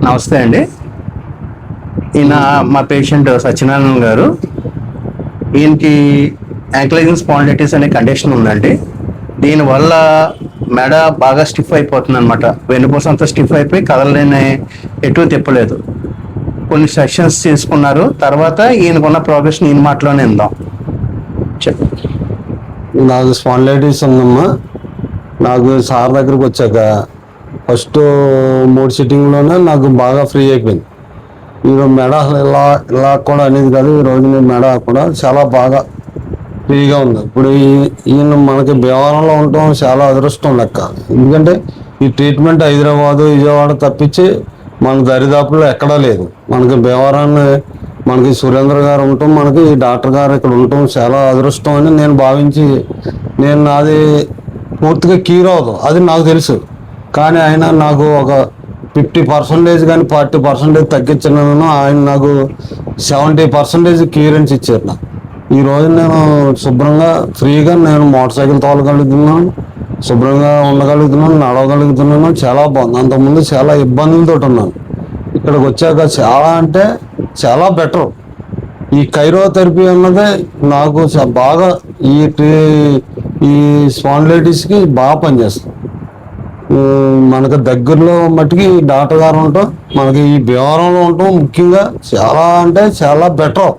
నమస్తే అండి. ఈయన మా పేషెంట్ సత్యనారాయణ గారు. ఈయనకి యాంక్లైజింగ్ స్పాండిలైటిస్ అనే కండిషన్ ఉందండి. దీనివల్ల మెడ బాగా స్టిఫ్ అయిపోతుంది అనమాట. వెన్నుపూస అంతా స్టిఫ్ అయిపోయి కదలలేని, ఎటు తిప్పలేదు. కొన్ని సెషన్స్ తీసుకున్నారు. తర్వాత ఈయనకున్న ప్రోగ్రెస్ ఈయన మాటలోనే ఇందాం. నాకు స్పాండిలైటిస్ ఉందమ్మా. నాకు సార్ దగ్గరకు వచ్చాక ఫస్ట్ 3 సిట్టింగ్లోనే నాకు బాగా ఫ్రీ అయిపోయింది. ఈరోజు మెడ అసలు ఇలా కూడా అనేది కాదు. ఈరోజు నేను మెడ కూడా చాలా బాగా ఫ్రీగా ఉంది. ఇప్పుడు ఈయన మనకి భీమవరంలో ఉండటం చాలా అదృష్టం లెక్క. ఎందుకంటే ఈ ట్రీట్మెంట్ హైదరాబాదు, విజయవాడ తప్పించి మన దరిదాపుల్లో ఎక్కడా లేదు. మనకి భీమవరాన్ని మనకి సురేంద్ర గారు ఉండటం, మనకి డాక్టర్ గారు ఇక్కడ ఉండటం చాలా అదృష్టం అని నేను భావించి, నేను నాది పూర్తిగా క్యూర్ అవుతాం అది నాకు తెలుసు. కానీ ఆయన నాకు ఒక 50% కానీ 40% తగ్గించినాను. ఆయన నాకు 70% క్యూరెన్స్ ఇచ్చారు. నాకు ఈరోజు నేను శుభ్రంగా ఫ్రీగా నేను మోటార్ సైకిల్ తోలగలుగుతున్నాను, శుభ్రంగా ఉండగలుగుతున్నాను, నడవగలుగుతున్నాను. చాలా బాగుంది. అంతకుముందు చాలా ఇబ్బందులతో ఉన్నాను. ఇక్కడికి వచ్చాక చాలా అంటే చాలా బెటర్. ఈ కైరోథెరపీ అన్నదే నాకు బాగా ఈ స్పాండిలైటిస్కి బాగా పనిచేస్తుంది. మనకు దగ్గరలో మట్టుకి డాక్టర్ గారు ఉంటాం, మనకి ఈ భీమవరంలో ఉంటాం ముఖ్యంగా చాలా అంటే చాలా బెటర్.